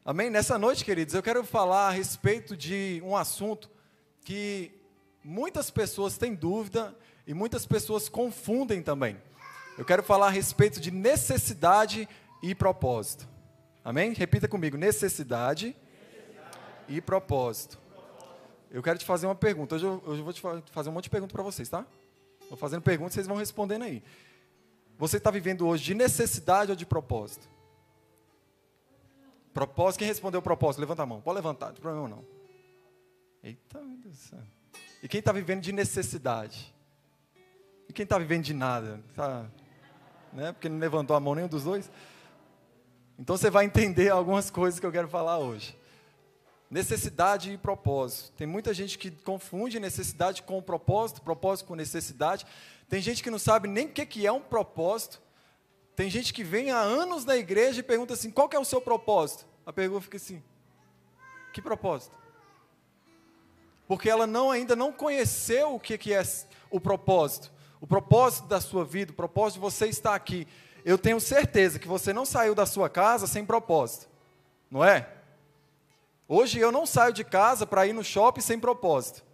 Amém? Nessa noite, queridos, eu quero falar a respeito de um assunto que muitas pessoas têm dúvida e muitas pessoas confundem também. Eu quero falar a respeito de necessidade e propósito. Amém? Repita comigo, necessidade e propósito. Eu quero te fazer uma pergunta. Hoje eu vou te fazer um monte de perguntas para vocês, tá? Vou fazendo perguntas, vocês vão respondendo aí. Você está vivendo hoje de necessidade ou de propósito? Propósito, quem respondeu propósito? Levanta a mão. Pode levantar, não tem problema não. Eita, meu Deus do céu. E quem está vivendo de necessidade? E quem está vivendo de nada? Tá, né? Porque não levantou a mão nenhum dos dois. Então você vai entender algumas coisas que eu quero falar hoje. Necessidade e propósito. Tem muita gente que confunde necessidade com propósito, propósito com necessidade. Tem gente que não sabe nem o que é um propósito. Tem gente que vem há anos na igreja e pergunta assim, qual que é o seu propósito? A pergunta fica assim, que propósito? Porque ela ainda não conheceu o que é o propósito da sua vida, o propósito de você estar aqui. Eu tenho certeza que você não saiu da sua casa sem propósito, não é? Hoje eu não saio de casa para ir no shopping sem propósito.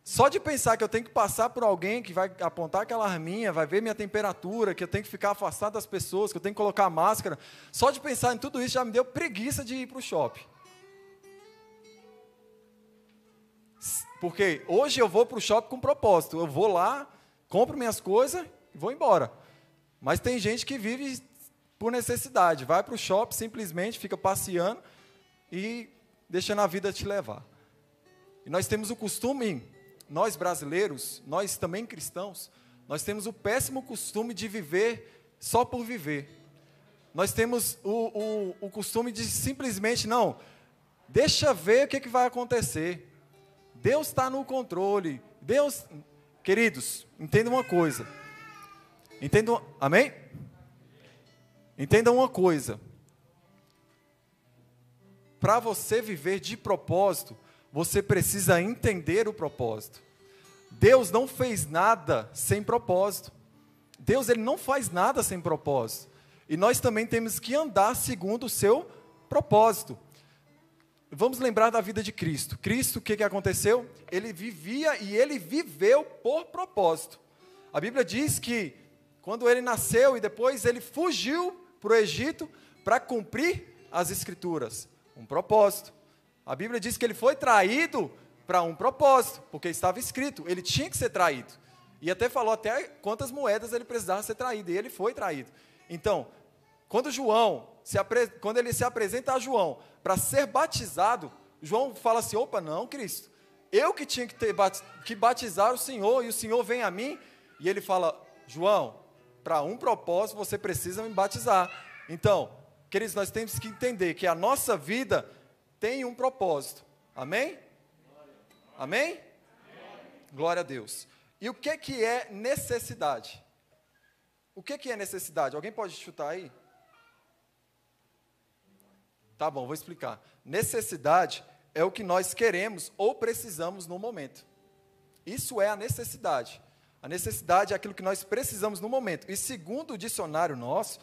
Só de pensar que eu tenho que passar por alguém que vai apontar aquela arminha, vai ver minha temperatura, que eu tenho que ficar afastado das pessoas, que eu tenho que colocar máscara, só de pensar em tudo isso já me deu preguiça de ir para o shopping. Porque hoje eu vou para o shopping com propósito. Eu vou lá, compro minhas coisas e vou embora. Mas tem gente que vive por necessidade. Vai para o shopping, simplesmente fica passeando e deixando a vida te levar. E nós temos o costume, nós brasileiros, nós também cristãos, nós temos o péssimo costume de viver só por viver. Nós temos o costume de simplesmente, não, deixa ver o que vai acontecer. Deus está no controle. Deus, queridos, entendam uma coisa. Amém? Entendam uma coisa. Para você viver de propósito, você precisa entender o propósito. Deus não fez nada sem propósito. Deus ele não faz nada sem propósito. E nós também temos que andar segundo o seu propósito. Vamos lembrar da vida de Cristo. Cristo, o que aconteceu? Ele vivia e ele viveu por propósito. A Bíblia diz que quando ele nasceu e depois ele fugiu para o Egito para cumprir as Escrituras. Um propósito. A Bíblia diz que ele foi traído para um propósito, porque estava escrito, ele tinha que ser traído. E até falou até quantas moedas ele precisava ser traído, e ele foi traído. Então, quando ele se apresenta a João para ser batizado, João fala assim, opa, não, Cristo, eu que tinha que batizar o Senhor, e o Senhor vem a mim, e ele fala, João, para um propósito você precisa me batizar. Então, queridos, nós temos que entender que a nossa vida tem um propósito. Amém? Amém? Glória a Deus. E o que é necessidade? O que é necessidade? Alguém pode chutar aí? Tá bom, vou explicar. Necessidade é o que nós queremos ou precisamos no momento. Isso é a necessidade. A necessidade é aquilo que nós precisamos no momento. E segundo o dicionário nosso,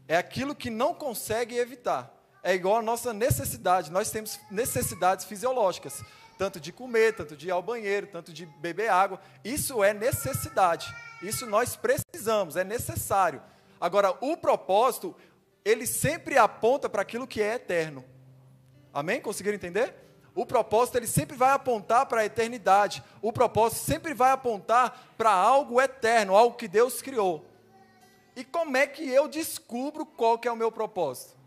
é aquilo que não consegue evitar. É igual a nossa necessidade. Nós temos necessidades fisiológicas. Tanto de comer, tanto de ir ao banheiro, tanto de beber água. Isso é necessidade. Isso nós precisamos, é necessário. Agora, o propósito, ele sempre aponta para aquilo que é eterno. Amém? Conseguiram entender? O propósito, ele sempre vai apontar para a eternidade. O propósito sempre vai apontar para algo eterno, algo que Deus criou. E como é que eu descubro qual que é o meu propósito?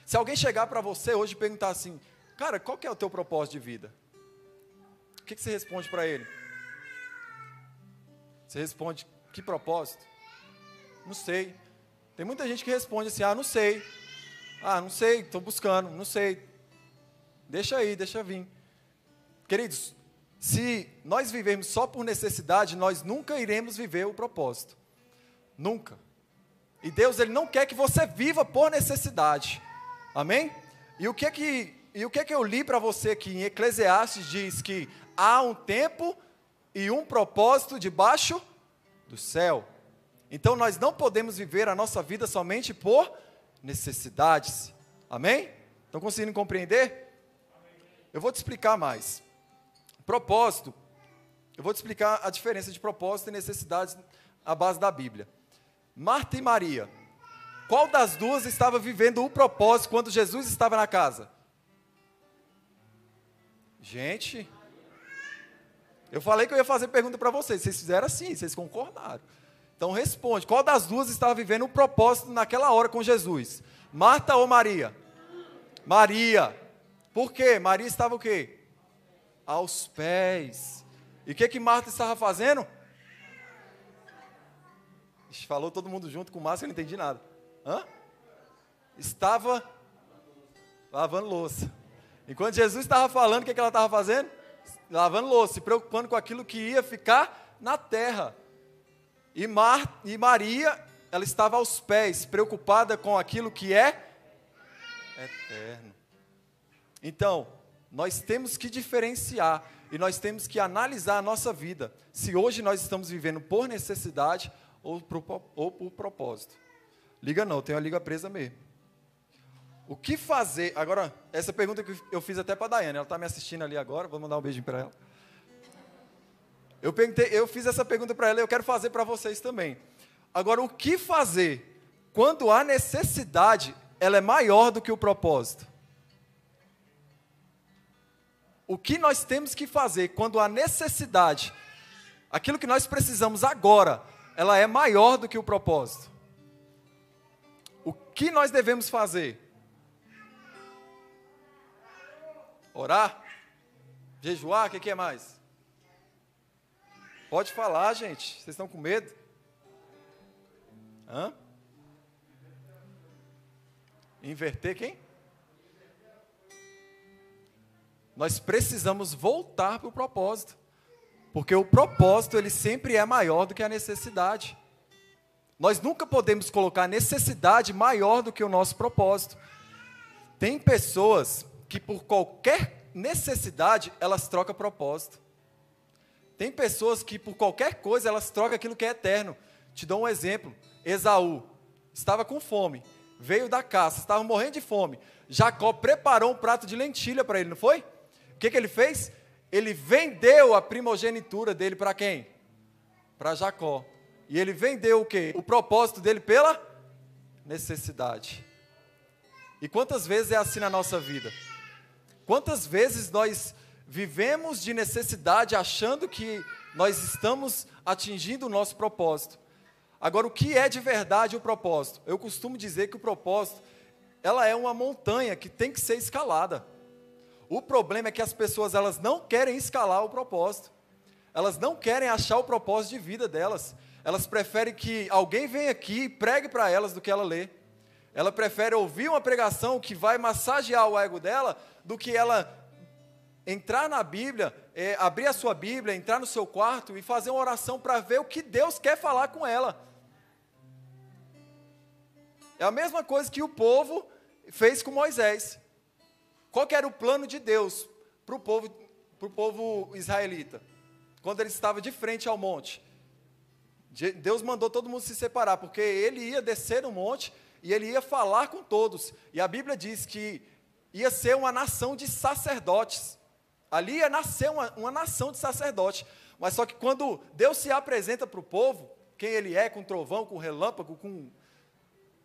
Se alguém chegar para você hoje e perguntar assim, cara, qual que é o teu propósito de vida? O que você responde para ele? Você responde, que propósito? Não sei. Tem muita gente que responde assim, não sei. Não sei, estou buscando, não sei. Deixa aí, deixa vir. Queridos, se nós vivermos só por necessidade, nós nunca iremos viver o propósito. Nunca. E Deus, ele não quer que você viva por necessidade. Amém? E o que eu li para você aqui em Eclesiastes diz que há um tempo e um propósito debaixo do céu. Então nós não podemos viver a nossa vida somente por necessidades. Amém? Estão conseguindo compreender? Eu vou te explicar mais. Propósito, eu vou te explicar a diferença de propósito e necessidades à base da Bíblia. Marta e Maria, qual das duas estava vivendo o propósito quando Jesus estava na casa? Gente, eu falei que eu ia fazer pergunta para vocês fizeram assim, vocês concordaram. Então responde, qual das duas estava vivendo o propósito naquela hora com Jesus? Marta ou Maria? Maria. Por quê? Maria estava o quê? Aos pés. E o que Marta estava fazendo? Falou todo mundo junto com máscara, eu não entendi nada. Hã? Estava lavando louça. Enquanto Jesus estava falando, o que ela estava fazendo? Lavando louça, se preocupando com aquilo que ia ficar na terra. E Maria, ela estava aos pés, preocupada com aquilo que é eterno. Então, nós temos que diferenciar e nós temos que analisar a nossa vida, se hoje nós estamos vivendo por necessidade ou por propósito. Liga não, tem uma liga presa mesmo. O que fazer? Agora, essa pergunta que eu fiz até para a Daiane, ela está me assistindo ali agora, vou mandar um beijinho para ela. Eu fiz essa pergunta para ela e eu quero fazer para vocês também. Agora, o que fazer quando a necessidade ela é maior do que o propósito? O que nós temos que fazer quando a necessidade, aquilo que nós precisamos agora, ela é maior do que o propósito? O que nós devemos fazer? Orar? Jejuar? O que é mais? Pode falar, gente. Vocês estão com medo? Hã? Inverter quem? Nós precisamos voltar para o propósito. Porque o propósito, ele sempre é maior do que a necessidade. Nós nunca podemos colocar a necessidade maior do que o nosso propósito. Tem pessoas que por qualquer necessidade, elas trocam propósito. Tem pessoas que por qualquer coisa, elas trocam aquilo que é eterno. Te dou um exemplo. Esaú estava com fome, veio da caça, estava morrendo de fome. Jacó preparou um prato de lentilha para ele, não foi? O que ele fez? Ele vendeu a primogenitura dele para quem? Para Jacó. E ele vendeu o quê? O propósito dele pela necessidade. E quantas vezes é assim na nossa vida? Quantas vezes nós vivemos de necessidade achando que nós estamos atingindo o nosso propósito? Agora, o que é de verdade o propósito? Eu costumo dizer que o propósito, ela é uma montanha que tem que ser escalada. O problema é que as pessoas, elas não querem escalar o propósito. Elas não querem achar o propósito de vida delas. Elas preferem que alguém venha aqui e pregue para elas do que ela lê. Ela prefere ouvir uma pregação que vai massagear o ego dela do que ela entrar na Bíblia, abrir a sua Bíblia, entrar no seu quarto e fazer uma oração para ver o que Deus quer falar com ela. É a mesma coisa que o povo fez com Moisés. Qual que era o plano de Deus para o povo israelita? Quando ele estava de frente ao monte. Deus mandou todo mundo se separar, porque ele ia descer no monte e ele ia falar com todos. E a Bíblia diz que ia ser uma nação de sacerdotes. Ali ia nascer uma nação de sacerdotes. Mas só que quando Deus se apresenta para o povo, quem ele é, com trovão, com relâmpago, com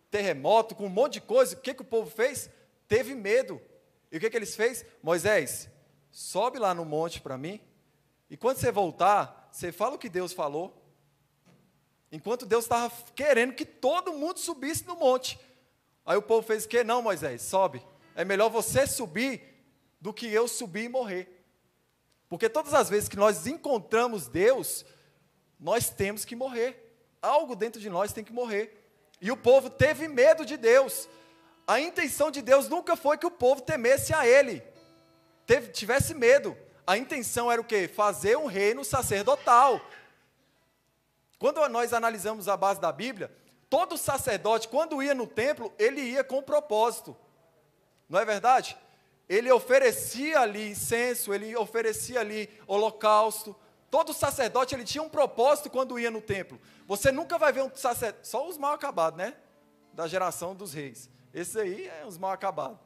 terremoto, com um monte de coisa, o que o povo fez? Teve medo. E o que eles fez? Moisés, sobe lá no monte para mim, e quando você voltar, você fala o que Deus falou. Enquanto Deus estava querendo que todo mundo subisse no monte. Aí o povo fez o quê? Não, Moisés, sobe. É melhor você subir do que eu subir e morrer. Porque todas as vezes que nós encontramos Deus, nós temos que morrer. Algo dentro de nós tem que morrer. E o povo teve medo de Deus. A intenção de Deus nunca foi que o povo temesse a Ele, tivesse medo. A intenção era o quê? Fazer um reino sacerdotal. Quando nós analisamos a base da Bíblia, todo sacerdote, quando ia no templo, ele ia com propósito. Não é verdade? Ele oferecia ali incenso, ele oferecia ali holocausto. Todo sacerdote, ele tinha um propósito quando ia no templo. Você nunca vai ver um sacerdote, só os mal acabados, né? Da geração dos reis. Esses aí é os mal acabados.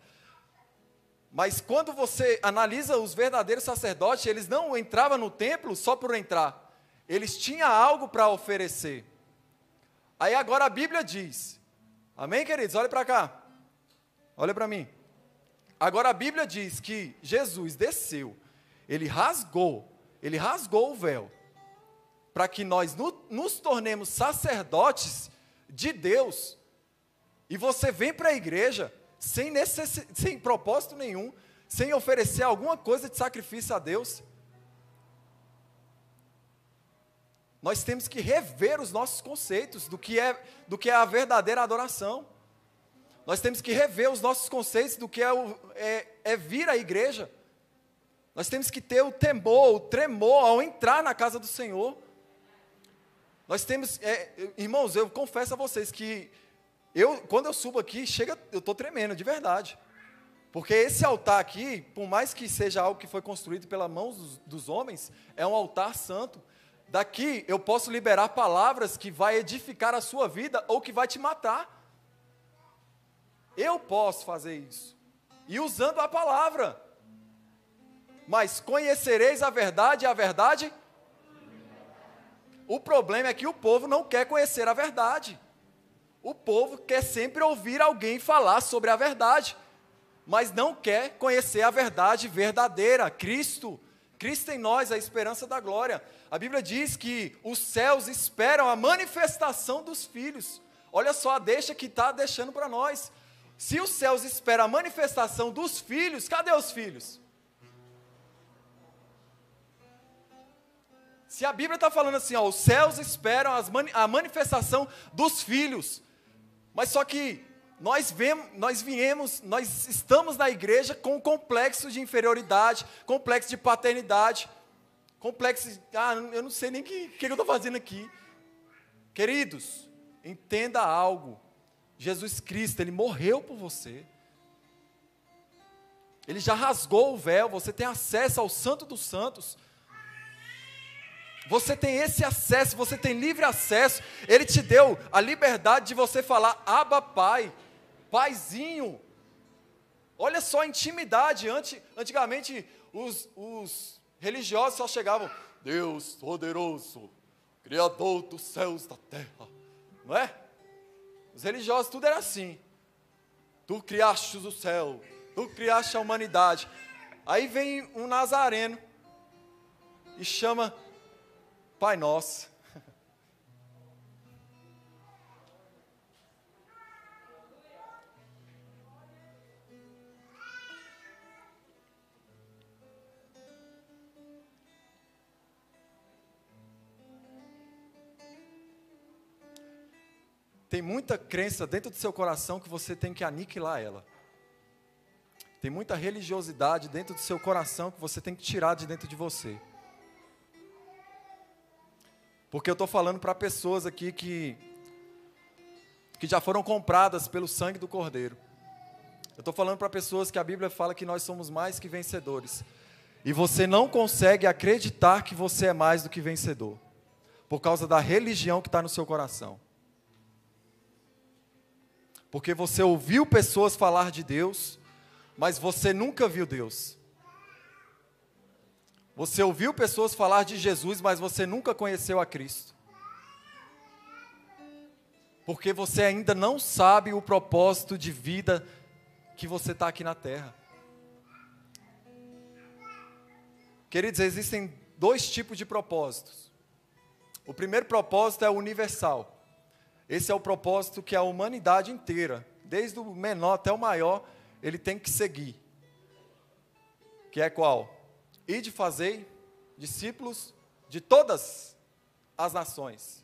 Mas quando você analisa os verdadeiros sacerdotes, eles não entravam no templo só por entrar. Eles tinham algo para oferecer. Aí agora a Bíblia diz, amém, queridos? Olha para cá, olha para mim. Agora a Bíblia diz que Jesus desceu, ele rasgou o véu, para que nós nos tornemos sacerdotes de Deus. E você vem para a igreja sem propósito nenhum, sem oferecer alguma coisa de sacrifício a Deus. Nós temos que rever os nossos conceitos do que é a verdadeira adoração. Nós temos que rever os nossos conceitos do que é vir à igreja. Nós temos que ter o temor, o tremor ao entrar na casa do Senhor. Nós temos, irmãos, eu confesso a vocês que quando eu subo aqui, eu estou tremendo, de verdade. Porque esse altar aqui, por mais que seja algo que foi construído pelas mãos dos homens, é um altar santo. Daqui eu posso liberar palavras que vai edificar a sua vida ou que vai te matar. Eu posso fazer isso. E usando a palavra. Mas conhecereis a verdade e a verdade? O problema é que o povo não quer conhecer a verdade. O povo quer sempre ouvir alguém falar sobre a verdade, mas não quer conhecer a verdade verdadeira, Cristo. Cristo em nós, a esperança da glória. A Bíblia diz que os céus esperam a manifestação dos filhos. Olha só a deixa que está deixando para nós. Se os céus esperam a manifestação dos filhos, cadê os filhos? Se a Bíblia está falando assim, os céus esperam a manifestação dos filhos, mas só que nós estamos na igreja com um complexo de inferioridade, complexo de paternidade, complexo de, eu não sei nem o que eu estou fazendo aqui. Queridos, entenda algo, Jesus Cristo, Ele morreu por você, Ele já rasgou o véu, você tem acesso ao Santo dos Santos, você tem esse acesso, você tem livre acesso, Ele te deu a liberdade de você falar, Abba Pai, Paizinho. Olha só a intimidade, antigamente os religiosos só chegavam, Deus poderoso, Criador dos céus e da terra, não é? Os religiosos tudo era assim, tu criaste o céu, tu criaste a humanidade. Aí vem um nazareno e chama Pai Nosso. Tem muita crença dentro do seu coração que você tem que aniquilar ela. Tem muita religiosidade dentro do seu coração que você tem que tirar de dentro de você. Porque eu estou falando para pessoas aqui que já foram compradas pelo sangue do Cordeiro. Eu estou falando para pessoas que a Bíblia fala que nós somos mais que vencedores. E você não consegue acreditar que você é mais do que vencedor. Por causa da religião que está no seu coração. Porque você ouviu pessoas falar de Deus, mas você nunca viu Deus. Você ouviu pessoas falar de Jesus, mas você nunca conheceu a Cristo. Porque você ainda não sabe o propósito de vida que você está aqui na terra. Queridos, existem dois tipos de propósitos. O primeiro propósito é o universal. Esse é o propósito que a humanidade inteira, desde o menor até o maior, ele tem que seguir. Que é qual? Ide fazer discípulos de todas as nações.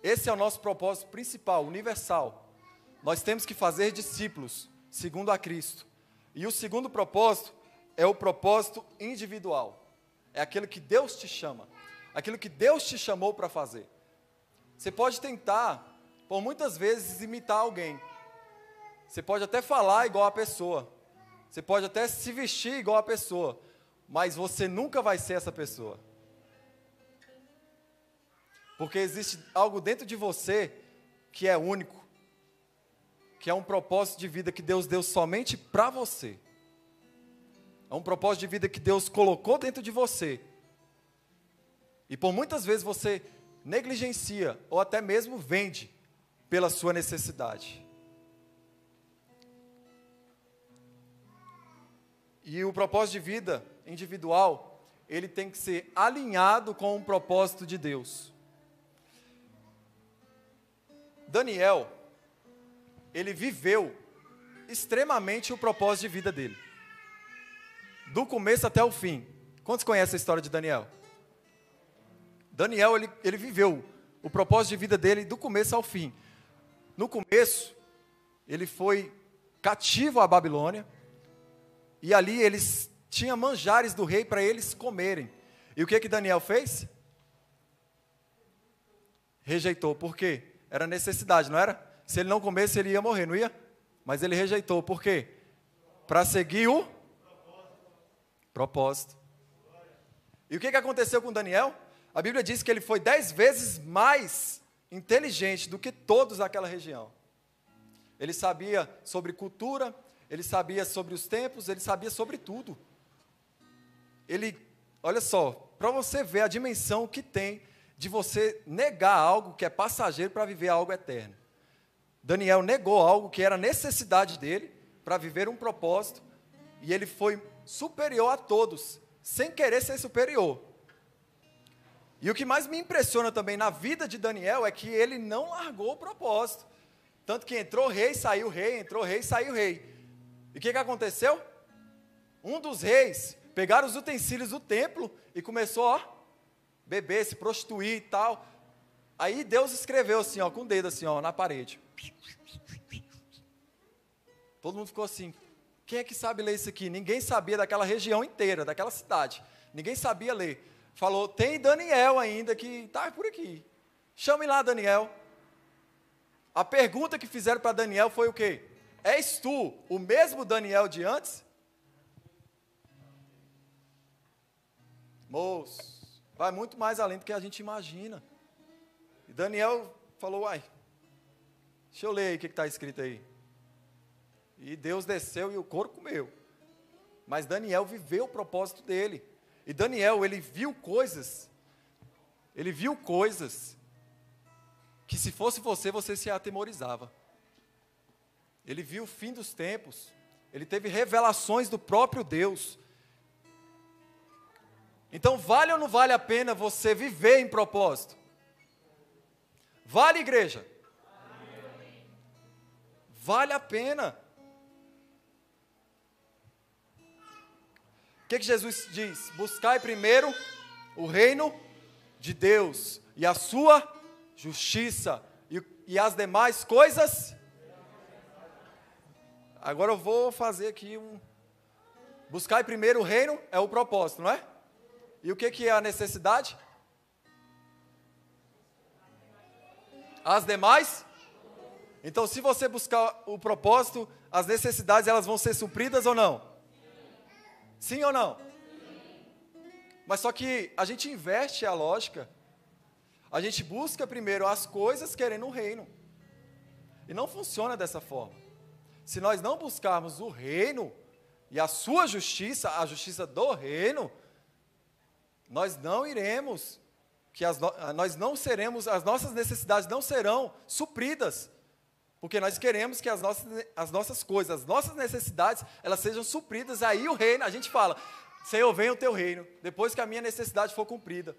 Esse é o nosso propósito principal, universal. Nós temos que fazer discípulos, segundo a Cristo. E o segundo propósito é o propósito individual. É aquilo que Deus te chama, aquilo que Deus te chamou para fazer. Você pode tentar, por muitas vezes, imitar alguém. Você pode até falar igual a pessoa. Você pode até se vestir igual a pessoa. Mas você nunca vai ser essa pessoa. Porque existe algo dentro de você que é único. Que é um propósito de vida que Deus deu somente para você. É um propósito de vida que Deus colocou dentro de você. E por muitas vezes você negligencia ou até mesmo vende pela sua necessidade. E o propósito de vida individual, ele tem que ser alinhado com o propósito de Deus. Daniel, ele viveu extremamente o propósito de vida dele. Do começo até o fim. Quantos conhecem a história de Daniel? Daniel, ele viveu o propósito de vida dele do começo ao fim. No começo, ele foi cativo à Babilônia, e ali eles tinham manjares do rei para eles comerem. E o que Daniel fez? Rejeitou. Por quê? Era necessidade, não era? Se ele não comesse, ele ia morrer, não ia? Mas ele rejeitou. Por quê? Para seguir o propósito. E o que aconteceu com Daniel? A Bíblia diz que ele foi 10 vezes mais inteligente do que todos daquela região. Ele sabia sobre cultura, ele sabia sobre os tempos, ele sabia sobre tudo. Ele, olha só, para você ver a dimensão que tem de você negar algo que é passageiro para viver algo eterno. Daniel negou algo que era necessidade dele para viver um propósito, e ele foi superior a todos, sem querer ser superior. E o que mais me impressiona também na vida de Daniel é que ele não largou o propósito. Tanto que entrou rei, saiu rei, entrou rei, saiu rei. E o que aconteceu? Um dos reis pegaram os utensílios do templo e começou a beber, se prostituir e tal. Aí Deus escreveu assim, com o dedo assim, na parede. Todo mundo ficou assim. Quem é que sabe ler isso aqui? Ninguém sabia daquela região inteira, daquela cidade. Ninguém sabia ler. Falou, tem Daniel ainda que está por aqui. Chame lá Daniel. A pergunta que fizeram para Daniel foi o quê? És tu o mesmo Daniel de antes? Moço, vai muito mais além do que a gente imagina. E Daniel falou, deixa eu ler aí o que está escrito aí. E Deus desceu e o couro comeu. Mas Daniel viveu o propósito dele. E Daniel, ele viu coisas que se fosse você se atemorizava. Ele viu o fim dos tempos, ele teve revelações do próprio Deus. Então, vale ou não vale a pena você viver em propósito? Vale, igreja? Vale a pena. O que Jesus diz? Buscai primeiro o reino de Deus e a sua justiça, e as demais coisas. Agora eu vou fazer aqui buscai primeiro o reino é o propósito, não é? E o que é a necessidade? As demais? Então, se você buscar o propósito, as necessidades elas vão ser supridas ou não? Sim ou não? Mas só que a gente inverte a lógica. A gente busca primeiro as coisas querendo o reino. E não funciona dessa forma. Se nós não buscarmos o reino e a sua justiça, a justiça do reino, nós não iremos, nós não seremos, as nossas necessidades não serão supridas. Porque nós queremos que as nossas coisas, as nossas necessidades, elas sejam supridas. Aí o reino, a gente fala, Senhor, venha o teu reino, depois que a minha necessidade for cumprida.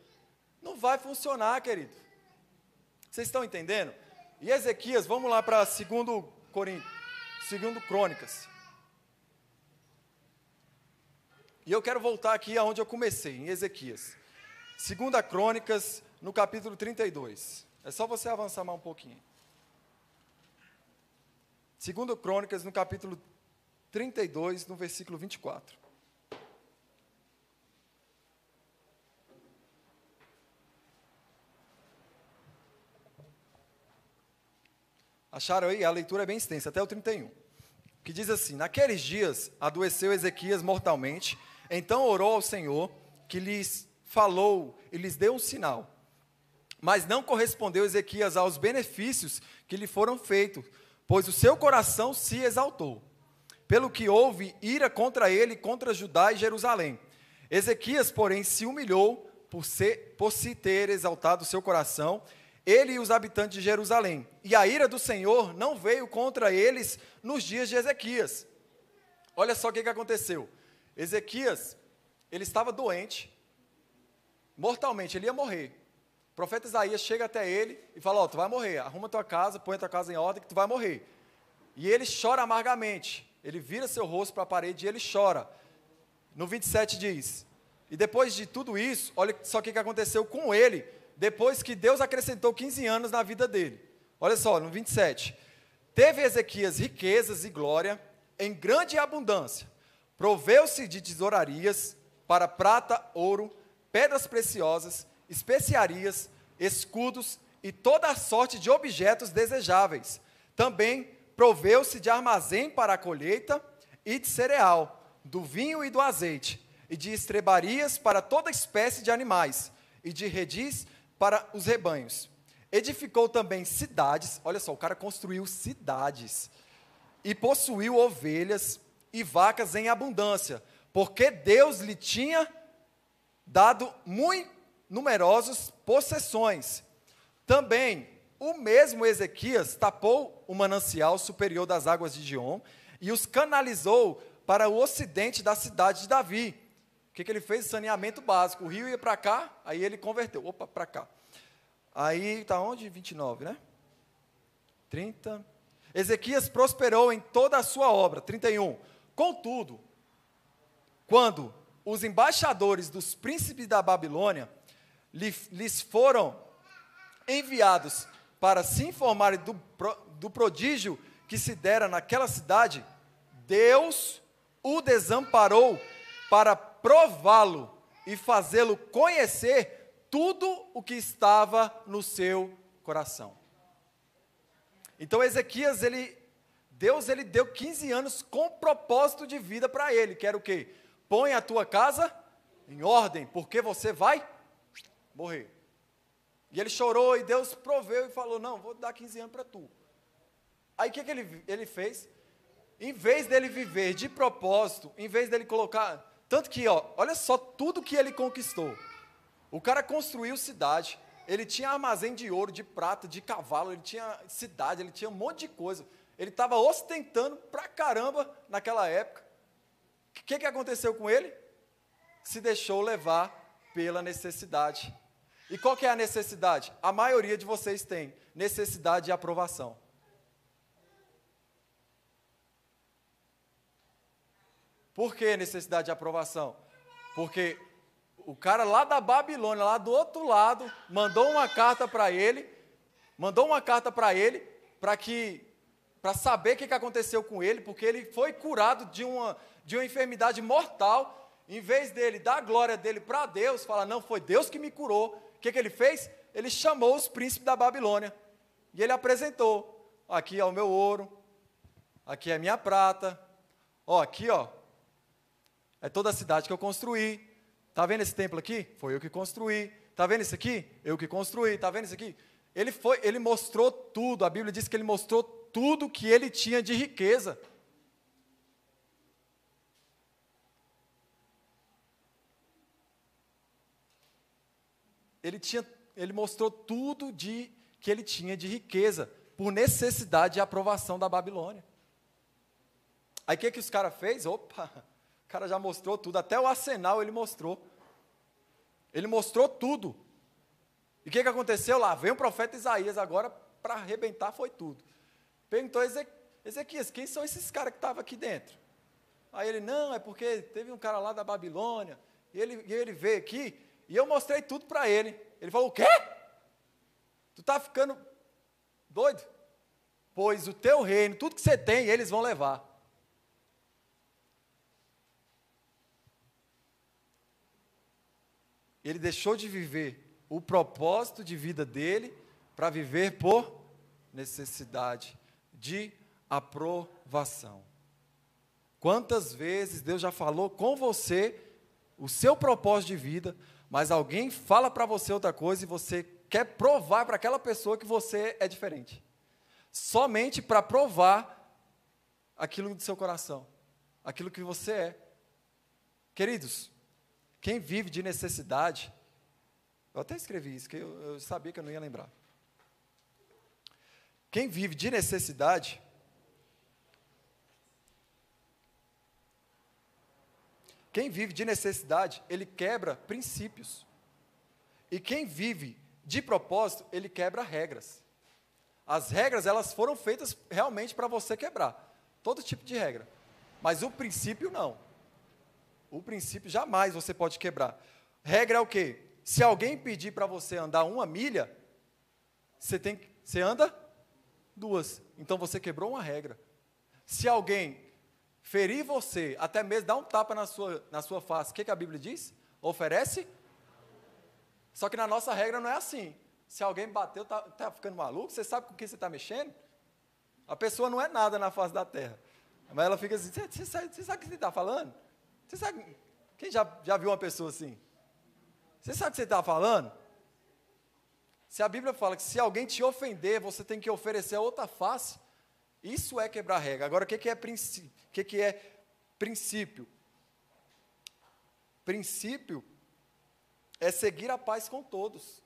Não vai funcionar, querido. Vocês estão entendendo? E Ezequias, vamos lá para 2 Crônicas. E eu quero voltar aqui aonde eu comecei, em Ezequias. 2 Crônicas, no capítulo 32. É só você avançar mais um pouquinho. 2 Crônicas, no capítulo 32, no versículo 24. Acharam aí? A leitura é bem extensa, até o 31. Que diz assim: naqueles dias adoeceu Ezequias mortalmente, então orou ao Senhor, que lhes falou e lhes deu um sinal. Mas não correspondeu Ezequias aos benefícios que lhe foram feitos, pois o seu coração se exaltou. pelo que houve ira contra ele, contra Judá e Jerusalém. Ezequias, porém, se humilhou por se ter exaltado o seu coração, ele e os habitantes de Jerusalém. E a ira do Senhor não veio contra eles nos dias de Ezequias. Olha só o que aconteceu. Ezequias, ele estava doente, mortalmente, ele ia morrer. O profeta Isaías chega até ele e fala, ó, tu vai morrer, arruma tua casa, põe a tua casa em ordem que tu vai morrer. E ele chora amargamente, ele vira seu rosto para a parede e ele chora. No 27 diz, e depois de tudo isso, olha só o que aconteceu com ele, depois que Deus acrescentou 15 anos na vida dele. Olha só, no 27, teve Ezequias riquezas e glória em grande abundância, proveu-se de tesourarias para prata, ouro, pedras preciosas, especiarias, escudos e toda a sorte de objetos desejáveis. Também proveu-se de armazém para a colheita e de cereal, do vinho e do azeite, e de estrebarias para toda espécie de animais, e de redis para os rebanhos. Edificou também cidades, olha só, o cara construiu cidades, e possuiu ovelhas e vacas em abundância, porque Deus lhe tinha dado muito numerosas possessões. Também, o mesmo Ezequias tapou o manancial superior das águas de Giom e os canalizou para o ocidente da cidade de Davi. O que ele fez? Saneamento básico. O rio ia para cá, aí ele converteu. Opa, para cá. Aí, está onde? 29, né? 30. Ezequias prosperou em toda a sua obra. 31. Contudo, quando os embaixadores dos príncipes da Babilônia lhes foram enviados para se informarem do prodígio que se dera naquela cidade, Deus o desamparou para prová-lo e fazê-lo conhecer tudo o que estava no seu coração. Então Ezequias, Deus deu 15 anos com propósito de vida para ele, que era o quê? Põe a tua casa em ordem, porque você vai morrer. E ele chorou e Deus proveu e falou, não, vou dar 15 anos para tu. Aí o que ele fez? Em vez dele viver de propósito, em vez dele colocar... Tanto que, olha só tudo que ele conquistou. O cara construiu cidade, ele tinha armazém de ouro, de prata, de cavalo, ele tinha cidade, ele tinha um monte de coisa. Ele estava ostentando pra caramba naquela época. O que aconteceu com ele? Se deixou levar pela necessidade. E qual que é a necessidade? A maioria de vocês tem necessidade de aprovação. Por que necessidade de aprovação? Porque o cara lá da Babilônia, lá do outro lado, mandou uma carta para ele, para saber o que aconteceu com ele, porque ele foi curado de uma enfermidade mortal. Em vez dele dar a glória dele para Deus, falar, não, foi Deus que me curou. O que ele fez? Ele chamou os príncipes da Babilônia. E ele apresentou, aqui é o meu ouro, aqui é a minha prata, aqui é toda a cidade que eu construí. Está vendo esse templo aqui? Foi eu que construí. Está vendo isso aqui? Eu que construí. Está vendo isso aqui? Ele mostrou tudo, a Bíblia diz que ele mostrou tudo que ele tinha de riqueza. Ele mostrou tudo que ele tinha de riqueza, por necessidade de aprovação da Babilônia. Aí o que os caras fez? Opa, o cara já mostrou tudo, até o arsenal ele mostrou. Ele mostrou tudo. E o que aconteceu lá? Veio o profeta Isaías agora, para arrebentar foi tudo. Perguntou a Ezequias, quem são esses caras que estavam aqui dentro? Aí ele, não, é porque teve um cara lá da Babilônia, e ele veio aqui, e eu mostrei tudo para ele. Ele falou, o quê? Tu está ficando doido? Pois o teu reino, tudo que você tem, eles vão levar. Ele deixou de viver o propósito de vida dele para viver por necessidade de aprovação. Quantas vezes Deus já falou com você o seu propósito de vida, mas alguém fala para você outra coisa e você quer provar para aquela pessoa que você é diferente. Somente para provar aquilo do seu coração. aquilo que você é. Queridos, quem vive de necessidade, eu até escrevi isso, que eu sabia que eu não ia lembrar. Quem vive de necessidade, ele quebra princípios. E quem vive de propósito, ele quebra regras. As regras, elas foram feitas realmente para você quebrar. Todo tipo de regra. Mas o princípio, não. O princípio, jamais você pode quebrar. Regra é o quê? Se alguém pedir para você andar 1 milha, você anda 2. Então, você quebrou uma regra. Se alguém ferir você, até mesmo dar um tapa na sua face, o que a Bíblia diz? Oferece. Só que na nossa regra não é assim. Se alguém bateu, está ficando maluco, você sabe com quem você está mexendo? A pessoa não é nada na face da terra. Mas ela fica assim, você sabe o que você está falando? Você sabe, quem já viu uma pessoa assim? Você sabe o que você está falando? Se a Bíblia fala que se alguém te ofender, você tem que oferecer a outra face, isso é quebrar regra. Agora, o que é princípio? Princípio é seguir a paz com todos.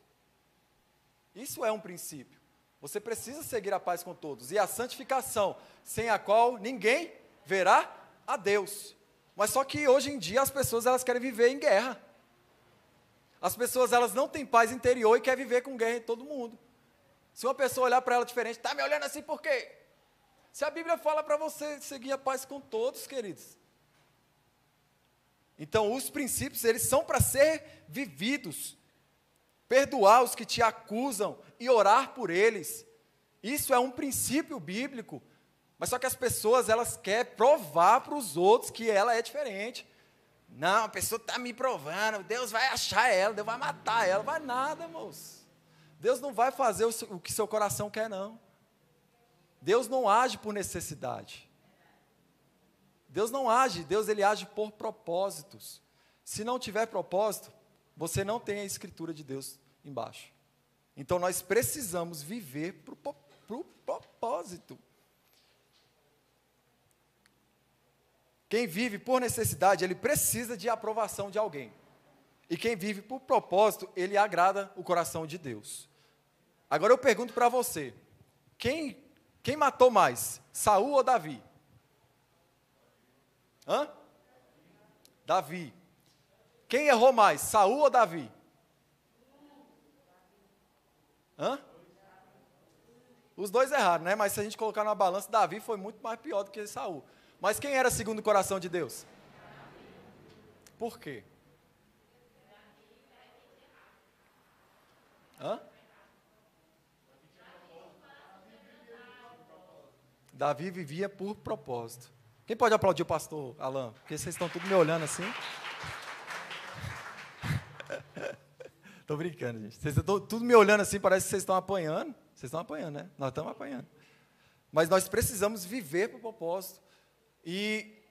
Isso é um princípio. Você precisa seguir a paz com todos. E a santificação, sem a qual ninguém verá a Deus. Mas só que hoje em dia as pessoas elas querem viver em guerra. As pessoas elas não têm paz interior e querem viver com guerra em todo mundo. Se uma pessoa olhar para ela diferente, está me olhando assim por quê? Se a Bíblia fala para você seguir a paz com todos, queridos. Então, os princípios, eles são para ser vividos. Perdoar os que te acusam e orar por eles. Isso é um princípio bíblico. Mas só que as pessoas, elas querem provar para os outros que ela é diferente. Não, a pessoa está me provando, Deus vai achar ela, Deus vai matar ela. Vai nada, moço. Deus não vai fazer o que seu coração quer, não. Deus não age por necessidade. Deus não age, Deus ele age por propósitos. Se não tiver propósito, você não tem a escritura de Deus embaixo. Então nós precisamos viver para o propósito. Quem vive por necessidade, ele precisa de aprovação de alguém. E quem vive por propósito, ele agrada o coração de Deus. Agora eu pergunto para você, quem matou mais, Saul ou Davi? Davi. Quem errou mais, Saul ou Davi? Os dois erraram, né? Mas se a gente colocar na balança, Davi foi muito mais pior do que Saul. Mas quem era segundo o coração de Deus? Por quê? Davi vivia por propósito. Quem pode aplaudir o pastor Alan? Porque vocês estão tudo me olhando assim. Estou brincando, gente. Vocês estão tudo me olhando assim, parece que vocês estão apanhando. Vocês estão apanhando, né? Nós estamos apanhando. Mas nós precisamos viver por propósito. E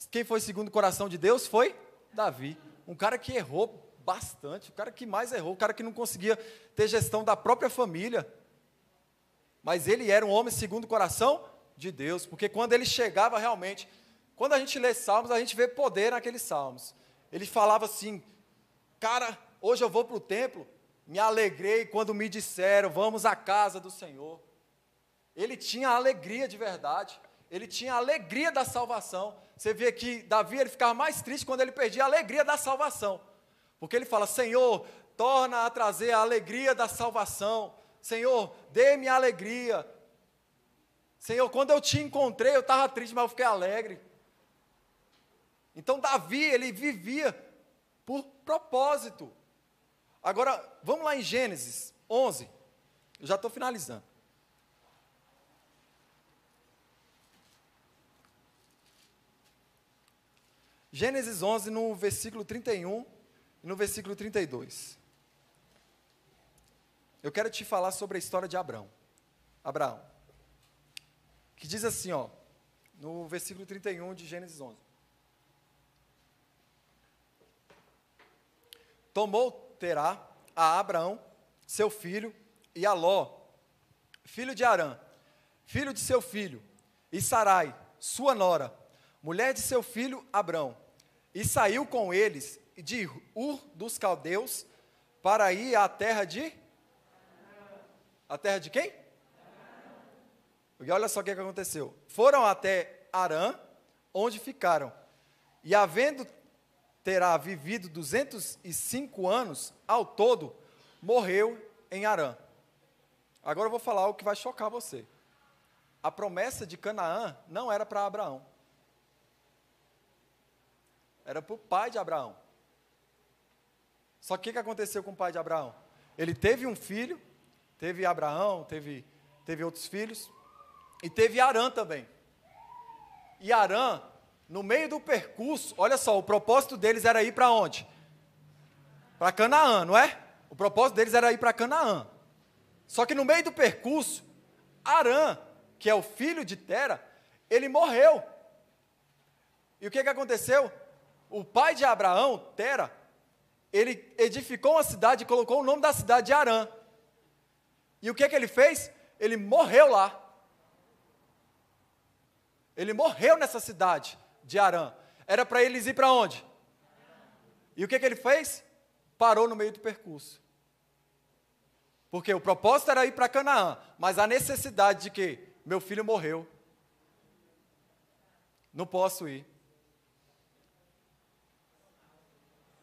quem foi segundo o coração de Deus foi Davi. Um cara que errou bastante, o cara que mais errou, o cara que não conseguia ter gestão da própria família. Mas ele era um homem segundo o coração de Deus, porque quando ele chegava realmente, quando a gente lê Salmos, a gente vê poder naqueles Salmos. Ele falava assim, cara, hoje eu vou para o templo, me alegrei quando me disseram, vamos à casa do Senhor. Ele tinha alegria de verdade, ele tinha a alegria da salvação. Você vê que Davi ele ficava mais triste quando ele perdia a alegria da salvação, porque ele fala, Senhor, torna a trazer a alegria da salvação, Senhor, dê-me a alegria. Senhor, quando eu te encontrei, eu estava triste, mas eu fiquei alegre. Então, Davi, ele vivia por propósito. Agora, vamos lá em Gênesis 11. Eu já estou finalizando. Gênesis 11, no versículo 31 e no versículo 32. Eu quero te falar sobre a história de Abraão. Que diz assim, ó, no versículo 31 de Gênesis 11. Tomou Terá a Abraão, seu filho, e a Ló, filho de Arã, filho de seu filho, e Sarai, sua nora, mulher de seu filho Abrão, e saiu com eles de Ur dos Caldeus para ir à terra de... A terra de quem? E olha só o que aconteceu. Foram até Harã, onde ficaram. E havendo terá vivido 205 anos, ao todo, morreu em Harã. Agora eu vou falar algo que vai chocar você. A promessa de Canaã não era para Abraão. Era para o pai de Abraão. Só que o que aconteceu com o pai de Abraão? Ele teve um filho, teve Abraão, teve outros filhos, e teve Harã também. E Harã, no meio do percurso, olha só, o propósito deles era ir para onde? Para Canaã, não é? O propósito deles era ir para Canaã. Só que no meio do percurso, Harã, que é o filho de Tera, ele morreu. E o que aconteceu? O pai de Abraão, Tera, ele edificou uma cidade e colocou o nome da cidade de Harã. E o que ele fez? Ele morreu lá. Ele morreu nessa cidade de Harã. Era para eles ir para onde? E o que ele fez? Parou no meio do percurso. Porque o propósito era ir para Canaã, mas a necessidade de que meu filho morreu. Não posso ir.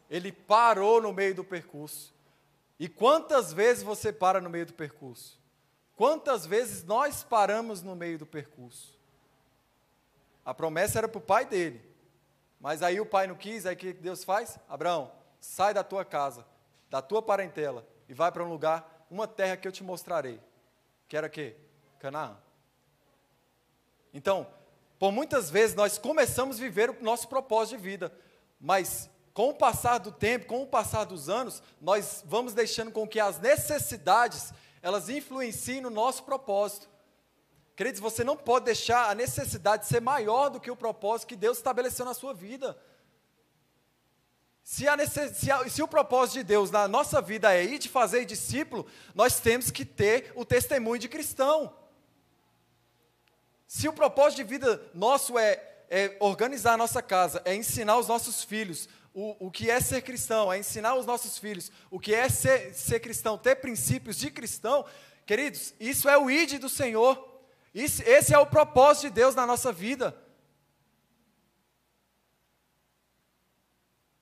Ele parou no meio do percurso. E quantas vezes você para no meio do percurso? Quantas vezes nós paramos no meio do percurso? A promessa era para o pai dele. Mas aí o pai não quis, aí o que Deus faz? Abraão, sai da tua casa, da tua parentela, e vai para um lugar, uma terra que eu te mostrarei. Que era o quê? Canaã. Então, por muitas vezes nós começamos a viver o nosso propósito de vida, mas com o passar do tempo, com o passar dos anos, nós vamos deixando com que as necessidades, elas influenciem no nosso propósito. Queridos, você não pode deixar a necessidade ser maior do que o propósito que Deus estabeleceu na sua vida. Se o propósito de Deus na nossa vida é ir de fazer discípulo, nós temos que ter o testemunho de cristão. Se o propósito de vida nosso é organizar a nossa casa, é ensinar os nossos filhos o que é ser cristão, é ensinar os nossos filhos o que é ser cristão, ter princípios de cristão, queridos, isso é o ID do Senhor. Esse é o propósito de Deus na nossa vida.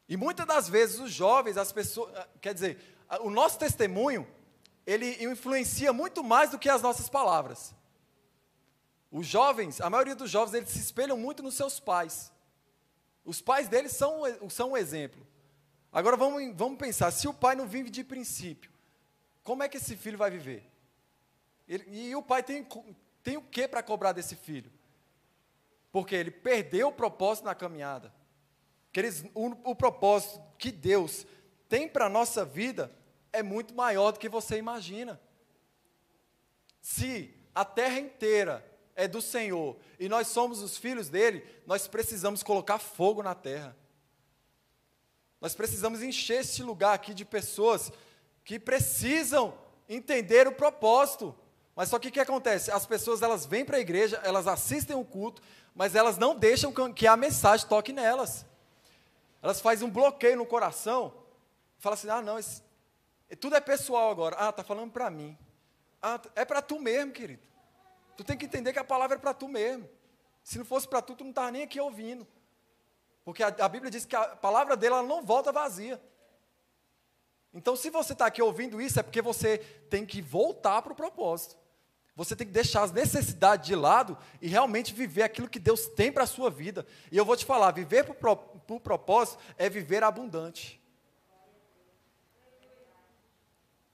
E muitas das vezes os jovens, as pessoas, quer dizer, o nosso testemunho, ele influencia muito mais do que as nossas palavras. Os jovens, a maioria dos jovens, eles se espelham muito nos seus pais. Os pais deles são um exemplo. Agora vamos pensar, se o pai não vive de princípio, como é que esse filho vai viver? E o pai tem o que para cobrar desse filho? Porque ele perdeu o propósito na caminhada. O propósito que Deus tem para a nossa vida é muito maior do que você imagina. Se a terra inteira é do Senhor e nós somos os filhos dele, nós precisamos colocar fogo na terra. Nós precisamos encher este lugar aqui de pessoas que precisam entender o propósito. Mas só que o que acontece? As pessoas, elas vêm para a igreja, elas assistem o culto, mas elas não deixam que a mensagem toque nelas. Elas fazem um bloqueio no coração, falam assim, não, tudo é pessoal agora. Está falando para mim. É para tu mesmo, querido. Tu tem que entender que a palavra é para tu mesmo. Se não fosse para tu, tu não estava nem aqui ouvindo. Porque a Bíblia diz que a palavra dele, ela não volta vazia. Então, se você está aqui ouvindo isso, é porque você tem que voltar para o propósito. Você tem que deixar as necessidades de lado e realmente viver aquilo que Deus tem para a sua vida. E eu vou te falar, viver para o propósito é viver abundante.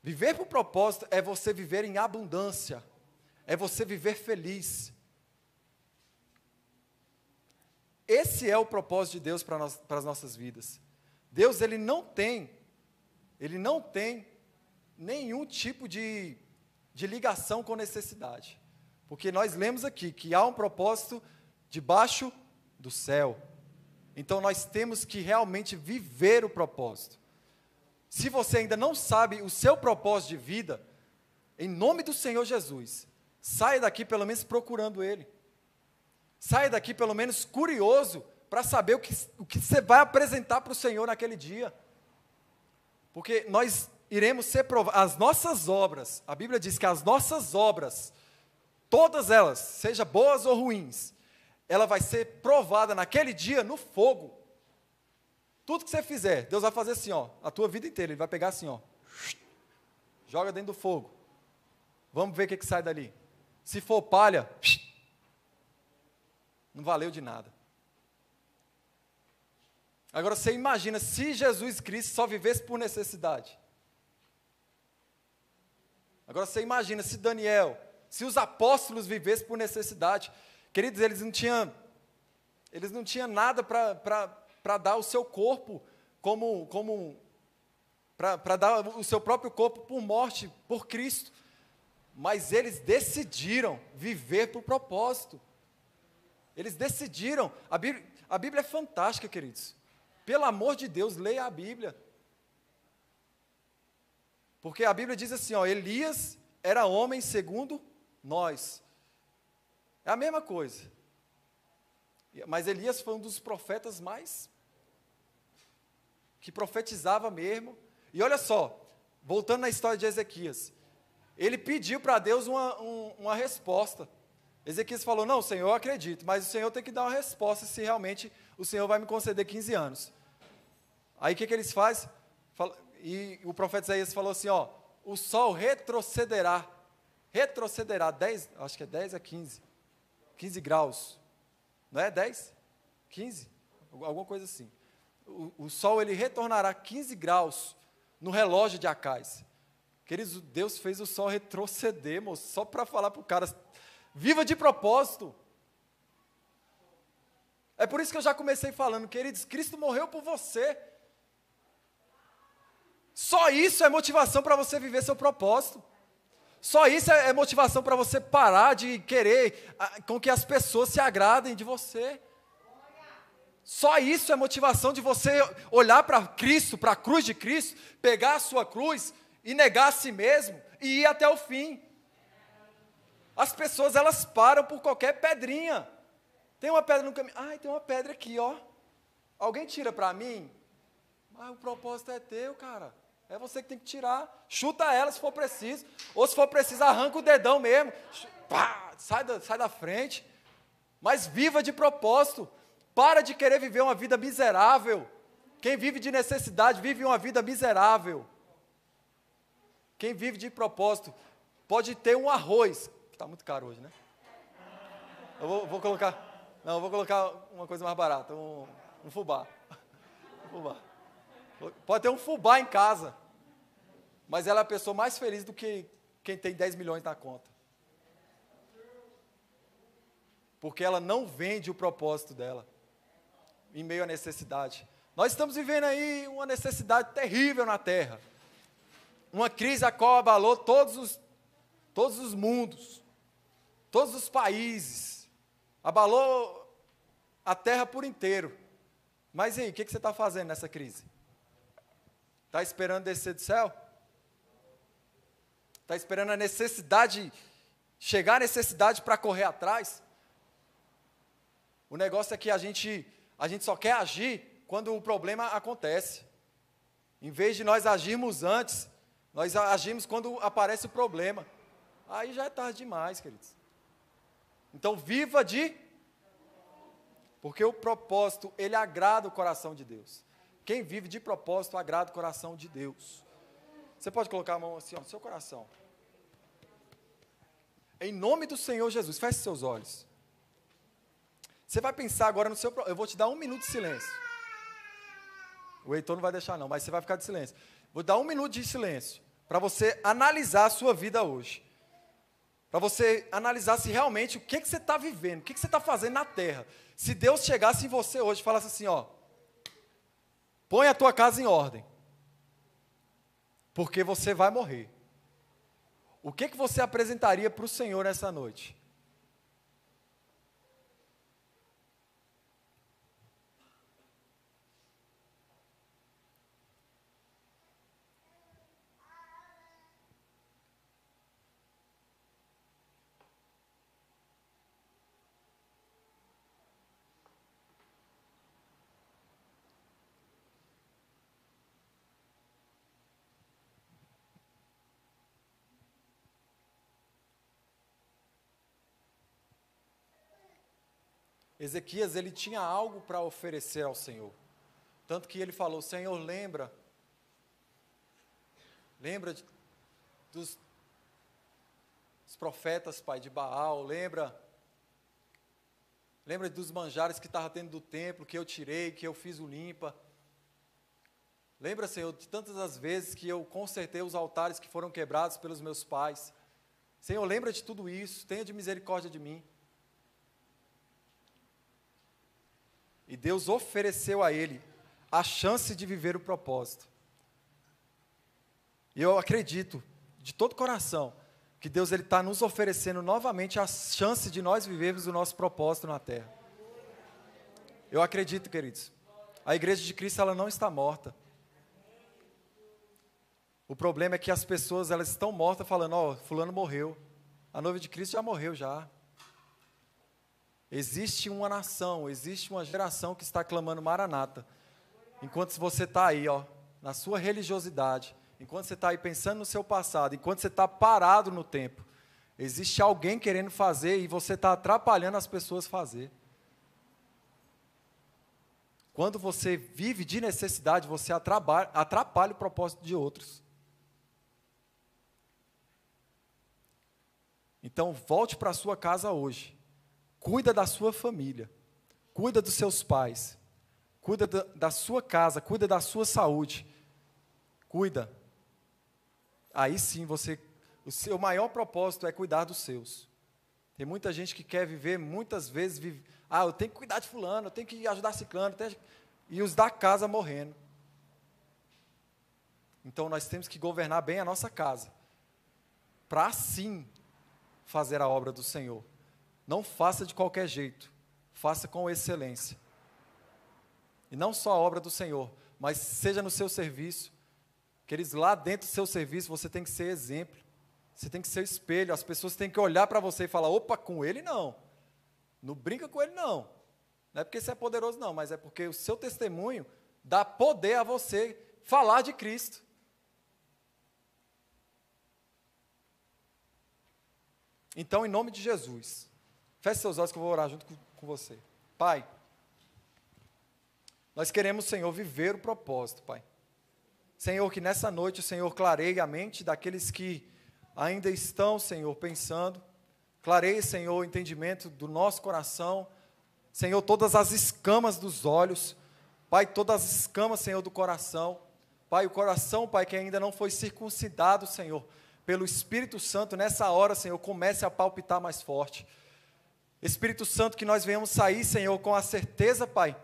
Viver para o propósito é você viver em abundância. É você viver feliz. Esse é o propósito de Deus para as nossas vidas. Deus, Ele não tem nenhum tipo de ligação com necessidade. Porque nós lemos aqui que há um propósito debaixo do céu. Então nós temos que realmente viver o propósito. Se você ainda não sabe o seu propósito de vida, em nome do Senhor Jesus, saia daqui pelo menos procurando Ele. Saia daqui pelo menos curioso para saber o que você vai apresentar para o Senhor naquele dia. Porque nós iremos ser provados, as nossas obras, a Bíblia diz que as nossas obras, todas elas, seja boas ou ruins, ela vai ser provada naquele dia no fogo. Tudo que você fizer, Deus vai fazer assim, ó, a tua vida inteira, Ele vai pegar assim, ó, joga dentro do fogo. Vamos ver o que sai dali. Se for palha, não valeu de nada. Agora você imagina se Jesus Cristo só vivesse por necessidade. Agora você imagina se Daniel, se os apóstolos vivessem por necessidade. Queridos, eles não tinham nada para dar o seu corpo para dar o seu próprio corpo por morte, por Cristo. Mas eles decidiram viver por propósito. Eles decidiram. A Bíblia é fantástica, queridos. Pelo amor de Deus, leia a Bíblia. Porque a Bíblia diz assim, ó, Elias era homem segundo nós. É a mesma coisa. Mas Elias foi um dos profetas mais que profetizava mesmo. E olha só, voltando na história de Ezequias, ele pediu para Deus uma resposta. Ezequias falou, não, Senhor, eu acredito, mas o Senhor tem que dar uma resposta se realmente o Senhor vai me conceder 15 anos. Aí o que eles fazem? E o profeta Isaías falou assim, ó, o sol retrocederá 10, acho que é 10 a 15 graus, não é 10? 15? Alguma coisa assim. O sol ele retornará 15 graus no relógio de Acais. Queridos, Deus fez o sol retroceder, moço, só para falar para o cara, viva de propósito. É por isso que eu já comecei falando, queridos, Cristo morreu por você. Só isso é motivação para você viver seu propósito. Só isso é motivação para você parar de querer com que as pessoas se agradem de você. Só isso é motivação de você olhar para Cristo, para a cruz de Cristo, pegar a sua cruz e negar a si mesmo e ir até o fim. As pessoas, elas param por qualquer pedrinha. Tem uma pedra no caminho. Ai, tem uma pedra aqui, ó. Alguém tira para mim? Mas o propósito é teu, cara. É você que tem que tirar. Chuta ela se for preciso. Ou se for preciso, arranca o dedão mesmo. Pá, sai da frente. Mas viva de propósito. Para de querer viver uma vida miserável. Quem vive de necessidade vive uma vida miserável. Quem vive de propósito pode ter um arroz, que está muito caro hoje, né? Eu vou colocar uma coisa mais barata, um fubá. Pode ter um fubá em casa, mas ela é a pessoa mais feliz do que quem tem 10 milhões na conta. Porque ela não vende o propósito dela, em meio à necessidade. Nós estamos vivendo aí uma necessidade terrível na Terra. Uma crise a qual abalou todos os mundos, todos os países. Abalou a Terra por inteiro. Mas e aí, o que você está fazendo nessa crise? Está esperando descer do céu? Está esperando a necessidade, chegar a necessidade para correr atrás? O negócio é que a gente só quer agir quando o problema acontece. Em vez de nós agirmos antes, nós agimos quando aparece o problema. Aí já é tarde demais, queridos. Então, viva de... Porque o propósito, ele agrada o coração de Deus. Quem vive de propósito, agrada o coração de Deus. Você pode colocar a mão assim, ó, no seu coração. Em nome do Senhor Jesus, feche seus olhos. Você vai pensar agora no seu... Eu vou te dar 1 minuto de silêncio. O Heitor não vai deixar não, mas você vai ficar de silêncio. Vou dar 1 minuto de silêncio para você analisar a sua vida hoje. Para você analisar se realmente o que você está vivendo, o que você está fazendo na terra. Se Deus chegasse em você hoje e falasse assim, ó, põe a tua casa em ordem, porque você vai morrer. O que você apresentaria para o Senhor nessa noite? Ezequias, ele tinha algo para oferecer ao Senhor. Tanto que ele falou: Senhor, lembra dos profetas, Pai, de Baal, lembra dos manjares que estava tendo do templo, que eu tirei, que eu fiz o limpa. Lembra, Senhor, de tantas as vezes que eu consertei os altares que foram quebrados pelos meus pais. Senhor, lembra de tudo isso, tenha de misericórdia de mim. E Deus ofereceu a ele a chance de viver o propósito. E eu acredito, de todo coração, que Deus está nos oferecendo novamente a chance de nós vivermos o nosso propósito na terra. Eu acredito, queridos. A igreja de Cristo, ela não está morta. O problema é que as pessoas, elas estão mortas falando: ó, fulano morreu. A noiva de Cristo já morreu já. Existe uma nação, existe uma geração que está clamando Maranata. Enquanto você está aí, ó, na sua religiosidade, enquanto você está aí pensando no seu passado, enquanto você está parado no tempo, existe alguém querendo fazer e você está atrapalhando as pessoas fazer. Quando você vive de necessidade, você atrapalha o propósito de outros. Então, volte para a sua casa hoje. Cuida da sua família. Cuida dos seus pais. Cuida da sua casa. Cuida da sua saúde. Cuida. Aí sim, o seu maior propósito é cuidar dos seus. Tem muita gente que quer viver, muitas vezes, eu tenho que cuidar de fulano, eu tenho que ajudar ciclano, e os da casa morrendo. Então, nós temos que governar bem a nossa casa, para assim fazer a obra do Senhor. Não faça de qualquer jeito, faça com excelência. E não só a obra do Senhor, mas seja no seu serviço. Queridos, lá dentro do seu serviço, você tem que ser exemplo. Você tem que ser espelho. As pessoas têm que olhar para você e falar: opa, com ele não. Não brinca com ele não. Não é porque você é poderoso não, mas é porque o seu testemunho dá poder a você falar de Cristo. Então, em nome de Jesus, feche seus olhos que eu vou orar junto com você. Pai, nós queremos, Senhor, viver o propósito, Pai. Senhor, que nessa noite o Senhor clareie a mente daqueles que ainda estão, Senhor, pensando. Clareie, Senhor, o entendimento do nosso coração. Senhor, todas as escamas dos olhos. Pai, todas as escamas, Senhor, do coração. Pai, o coração, Pai, que ainda não foi circuncidado, Senhor, pelo Espírito Santo, nessa hora, Senhor, comece a palpitar mais forte. Espírito Santo, que nós venhamos sair, Senhor, com a certeza, Pai,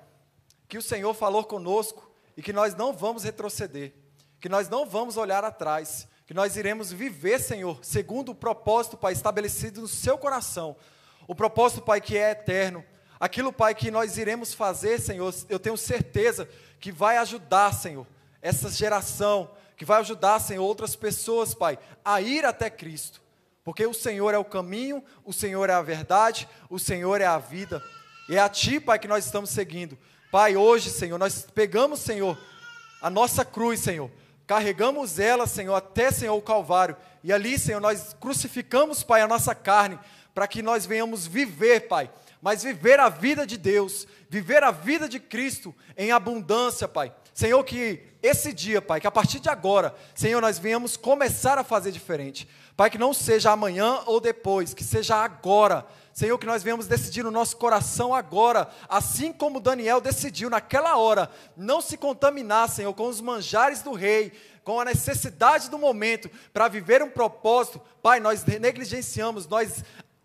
que o Senhor falou conosco e que nós não vamos retroceder, que nós não vamos olhar atrás, que nós iremos viver, Senhor, segundo o propósito, Pai, estabelecido no seu coração, o propósito, Pai, que é eterno, aquilo, Pai, que nós iremos fazer, Senhor, eu tenho certeza que vai ajudar, Senhor, essa geração, que vai ajudar, Senhor, outras pessoas, Pai, a ir até Cristo, porque o Senhor é o caminho, o Senhor é a verdade, o Senhor é a vida, e é a Ti, Pai, que nós estamos seguindo. Pai, hoje, Senhor, nós pegamos, Senhor, a nossa cruz, Senhor, carregamos ela, Senhor, até, Senhor, o Calvário, e ali, Senhor, nós crucificamos, Pai, a nossa carne, para que nós venhamos viver, Pai, mas viver a vida de Deus, viver a vida de Cristo em abundância, Pai. Senhor, que esse dia, Pai, que a partir de agora, Senhor, nós venhamos começar a fazer diferente. Pai, que não seja amanhã ou depois, que seja agora. Senhor, que nós venhamos decidir no nosso coração agora, assim como Daniel decidiu naquela hora, não se contaminar, Senhor, com os manjares do rei, com a necessidade do momento, para viver um propósito. Pai, nós negligenciamos, nós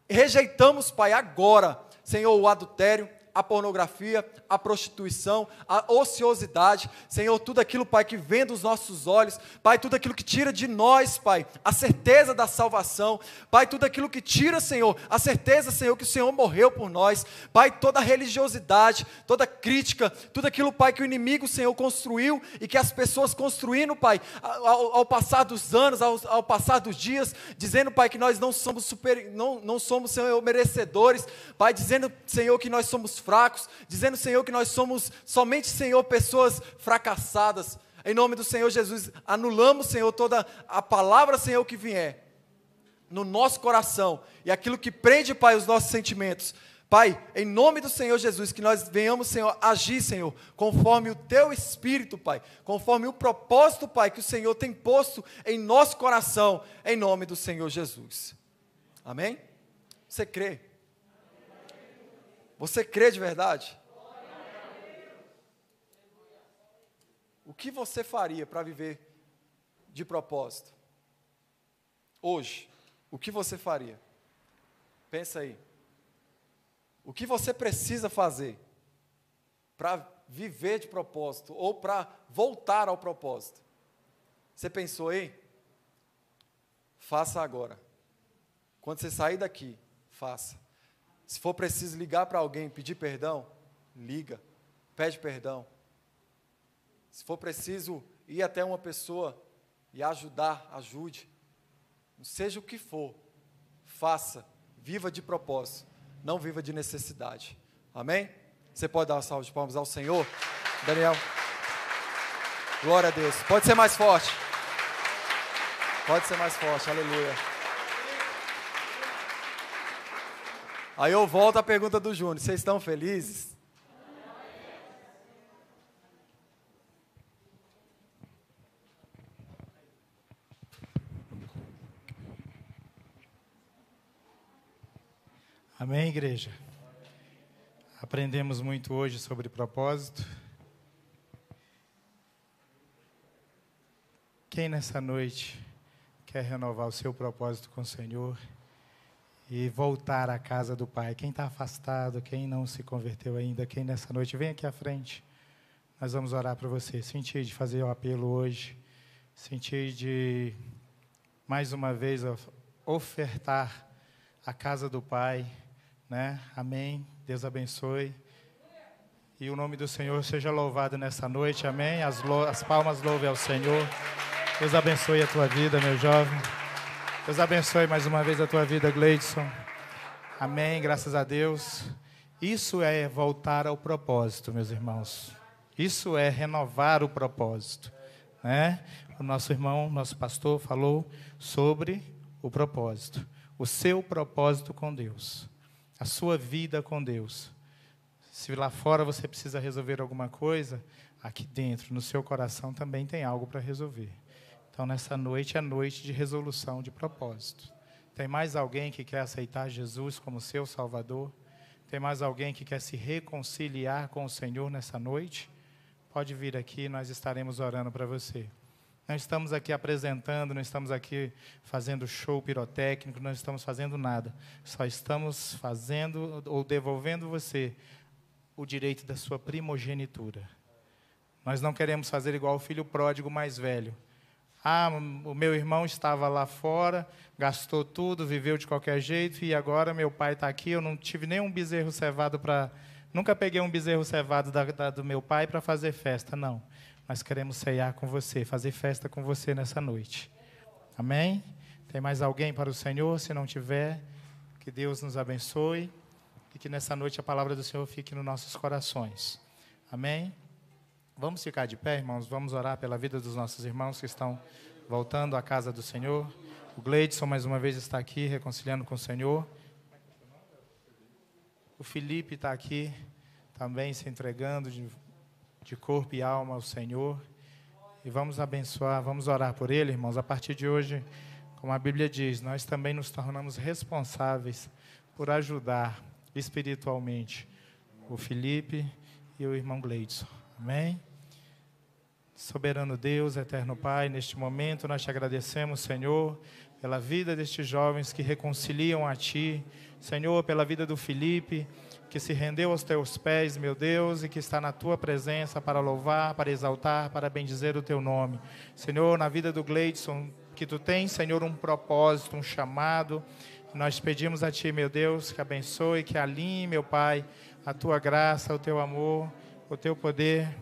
rejeitamos, Pai, agora, Senhor, o adultério, a pornografia, a prostituição, a ociosidade, Senhor, tudo aquilo, Pai, que vem dos nossos olhos, Pai, tudo aquilo que tira de nós, Pai, a certeza da salvação, Pai, tudo aquilo que tira, Senhor, a certeza, Senhor, que o Senhor morreu por nós, Pai, toda a religiosidade, toda crítica, tudo aquilo, Pai, que o inimigo, Senhor, construiu e que as pessoas construíram, Pai, ao passar dos anos, ao passar dos dias, dizendo, Pai, que nós não somos não somos, Senhor, merecedores, Pai, dizendo, Senhor, que nós somos fracos, dizendo, Senhor, que nós somos somente, Senhor, pessoas fracassadas. Em nome do Senhor Jesus, anulamos, Senhor, toda a palavra, Senhor, que vier no nosso coração, e aquilo que prende, Pai, os nossos sentimentos. Pai, em nome do Senhor Jesus, que nós venhamos, Senhor, agir, Senhor, conforme o Teu Espírito, Pai, conforme o propósito, Pai, que o Senhor tem posto em nosso coração, em nome do Senhor Jesus. Amém? Você crê? Você crê de verdade? O que você faria para viver de propósito? Hoje, o que você faria? Pensa aí. O que você precisa fazer para viver de propósito ou para voltar ao propósito? Você pensou aí? Faça agora. Quando você sair daqui, faça. Se for preciso ligar para alguém, pedir perdão, liga, pede perdão. Se for preciso ir até uma pessoa e ajudar, ajude. Seja o que for, faça, viva de propósito, não viva de necessidade. Amém? Você pode dar uma salva de palmas ao Senhor? Daniel. Glória a Deus. Pode ser mais forte. Pode ser mais forte. Aleluia. Aí eu volto à pergunta do Júnior. Vocês estão felizes? Amém, igreja? Aprendemos muito hoje sobre propósito. Quem nessa noite quer renovar o seu propósito com o Senhor e voltar à casa do Pai? Quem está afastado, quem não se converteu ainda, quem nessa noite, vem aqui à frente. Nós vamos orar para você. Senti de fazer o apelo hoje. Senti de, mais uma vez, ofertar a casa do Pai. Né? Amém. Deus abençoe. E o nome do Senhor seja louvado nessa noite. Amém. As palmas louvem ao Senhor. Deus abençoe a tua vida, meu jovem. Deus abençoe mais uma vez a tua vida, Gleidson. Amém. Graças a Deus. Isso é voltar ao propósito, meus irmãos. Isso é renovar o propósito. Né? O nosso irmão, nosso pastor, falou sobre o propósito. O seu propósito com Deus. A sua vida com Deus. Se lá fora você precisa resolver alguma coisa, aqui dentro, no seu coração, também tem algo para resolver. Então, nessa noite é noite de resolução de propósito. Tem mais alguém que quer aceitar Jesus como seu Salvador? Tem mais alguém que quer se reconciliar com o Senhor nessa noite? Pode vir aqui, nós estaremos orando para você. Não estamos aqui apresentando, não estamos aqui fazendo show pirotécnico, não estamos fazendo nada. Só estamos fazendo ou devolvendo você o direito da sua primogenitura. Nós não queremos fazer igual o filho pródigo mais velho. Ah, o meu irmão estava lá fora, gastou tudo, viveu de qualquer jeito, e agora meu pai está aqui, eu não tive nenhum bezerro cevado para... Nunca peguei um bezerro cevado do meu pai para fazer festa, não. Nós queremos ceiar com você, fazer festa com você nessa noite. Amém? Tem mais alguém para o Senhor? Se não tiver, que Deus nos abençoe e que nessa noite a palavra do Senhor fique nos nossos corações. Amém? Vamos ficar de pé, irmãos? Vamos orar pela vida dos nossos irmãos que estão voltando à casa do Senhor. O Gleidson, mais uma vez, está aqui, reconciliando com o Senhor. O Felipe está aqui, também se entregando de corpo e alma ao Senhor. E vamos abençoar, vamos orar por ele, irmãos. A partir de hoje, como a Bíblia diz, nós também nos tornamos responsáveis por ajudar espiritualmente o Felipe e o irmão Gleidson. Amém? Soberano Deus, eterno Pai, neste momento nós te agradecemos, Senhor, pela vida destes jovens que reconciliam a Ti. Senhor, pela vida do Felipe, que se rendeu aos Teus pés, meu Deus, e que está na Tua presença para louvar, para exaltar, para bendizer o Teu nome. Senhor, na vida do Gleidson, que Tu tens, Senhor, um propósito, um chamado. Nós pedimos a Ti, meu Deus, que abençoe, que alinhe, meu Pai, a Tua graça, o Teu amor, o Teu poder,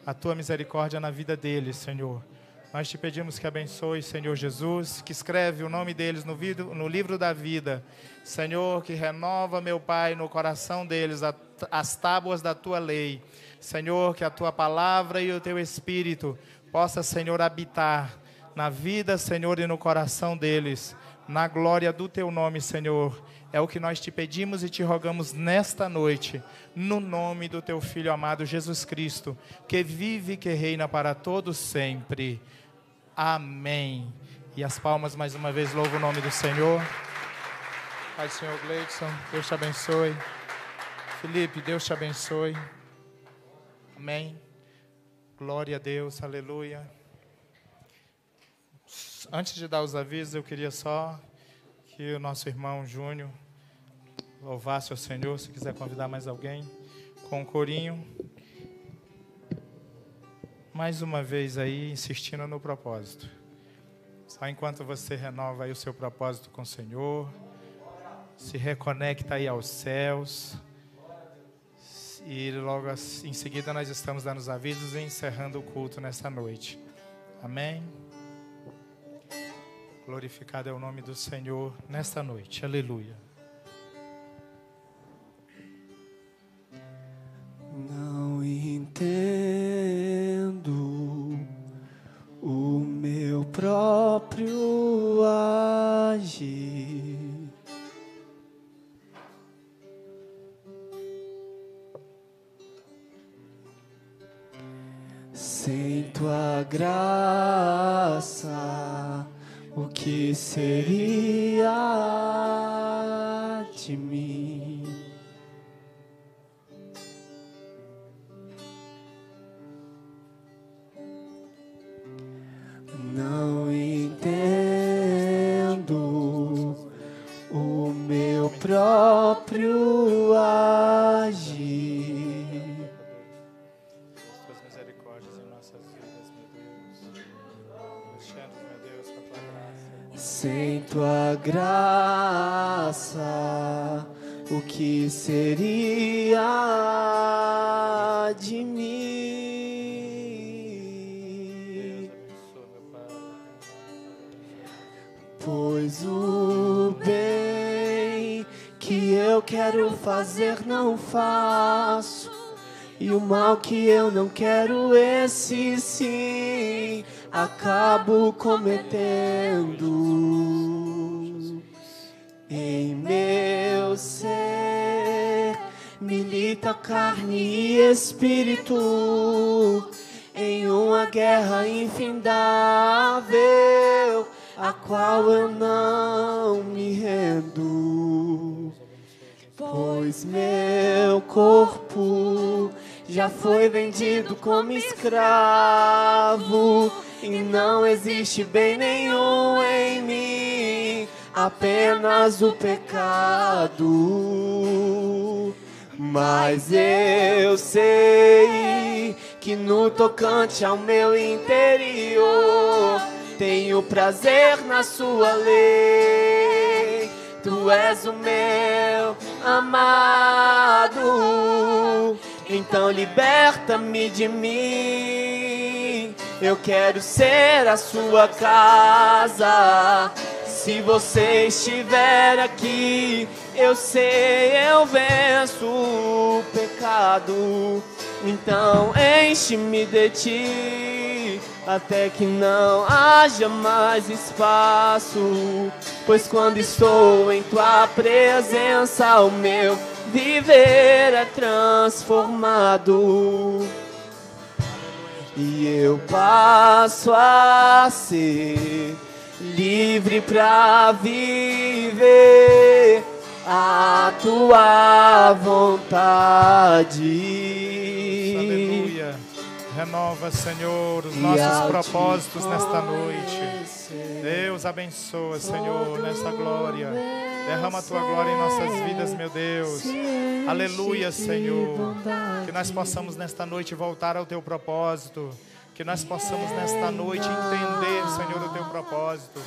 a Tua misericórdia na vida deles, Senhor. Nós te pedimos que abençoe, Senhor Jesus, que escreve o nome deles no livro da vida. Senhor, que renova, meu Pai, no coração deles as tábuas da Tua lei. Senhor, que a Tua palavra e o Teu Espírito possa, Senhor, habitar na vida, Senhor, e no coração deles, na glória do Teu nome, Senhor. É o que nós te pedimos e te rogamos nesta noite, no nome do teu Filho amado Jesus Cristo, que vive e que reina para todos sempre. Amém. E as palmas mais uma vez louvam o nome do Senhor. Pai, Senhor Gleidson, Deus te abençoe. Felipe, Deus te abençoe. Amém. Glória a Deus, aleluia. Antes de dar os avisos, eu queria só que o nosso irmão Júnior louvasse o Senhor. Se quiser convidar mais alguém, com um corinho. Mais uma vez aí, insistindo no propósito. Só enquanto você renova aí o seu propósito com o Senhor, se reconecta aí aos céus. E logo em seguida nós estamos dando os avisos e encerrando o culto nesta noite. Amém? Glorificado é o nome do Senhor nesta noite. Aleluia. Não entendo o meu próprio agir. Sem tua graça, o que seria de mim? Não entendo o meu próprio agir. Tuas misericórdias em nossas vidas, meu Deus. Enchendo, meu Deus, com a tua graça. Sem tua graça, o que seria de mim? Pois o bem que eu quero fazer não faço, e o mal que eu não quero, esse sim acabo cometendo. Em meu ser milita carne e espírito, em uma guerra infindável, a qual eu não me rendo. Pois meu corpo já foi vendido como escravo, e não existe bem nenhum em mim, apenas o pecado. Mas eu sei que no tocante ao meu interior, tenho prazer na sua lei. Tu és o meu amado, então liberta-me de mim. Eu quero ser a sua casa. Se você estiver aqui, eu sei, eu venço o pecado. Então enche-me de ti, até que não haja mais espaço. Pois quando estou em tua presença, o meu viver é transformado. E eu passo a ser livre pra viver a tua vontade. Aleluia. Renova, Senhor, os nossos propósitos nesta noite. Deus abençoa, Senhor, nessa glória. Derrama a tua glória em nossas vidas, meu Deus. Aleluia, Senhor. Que nós possamos nesta noite voltar ao teu propósito. Que nós possamos nesta noite entender, Senhor, o teu propósito.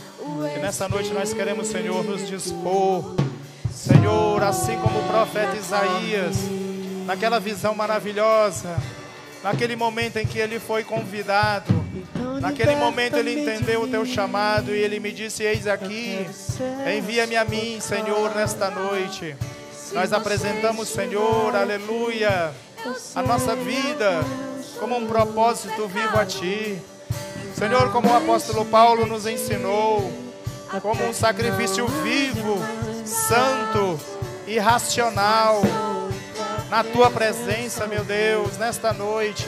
Que nessa noite nós queremos, Senhor, nos dispor, Senhor, assim como o profeta Isaías, naquela visão maravilhosa, naquele momento em que ele foi convidado, naquele momento ele entendeu o teu chamado e ele me disse: eis aqui, envia-me a mim, Senhor, nesta noite. Nós apresentamos, Senhor, aleluia, a nossa vida como um propósito vivo a Ti. Senhor, como o apóstolo Paulo nos ensinou, como um sacrifício vivo santo e racional na tua presença, meu Deus, nesta noite.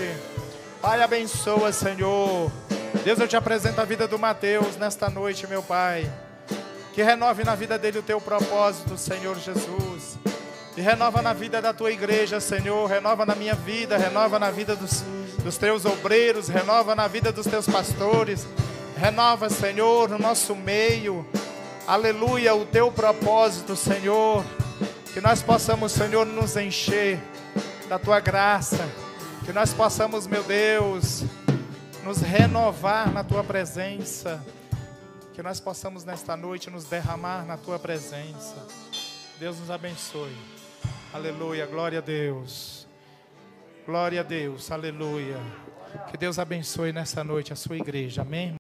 Pai, abençoa, Senhor. Deus, eu te apresento a vida do Mateus nesta noite, meu Pai. Que renove na vida dele o teu propósito, Senhor Jesus. E renova na vida da tua igreja, Senhor. Renova na minha vida, renova na vida dos teus obreiros, renova na vida dos teus pastores. Renova, Senhor, no nosso meio. Aleluia, o teu propósito, Senhor. Que nós possamos, Senhor, nos encher da tua graça. Que nós possamos, meu Deus, nos renovar na tua presença. Que nós possamos nesta noite nos derramar na tua presença. Deus nos abençoe. Aleluia, glória a Deus. Glória a Deus, aleluia. Que Deus abençoe nessa noite a sua igreja, amém?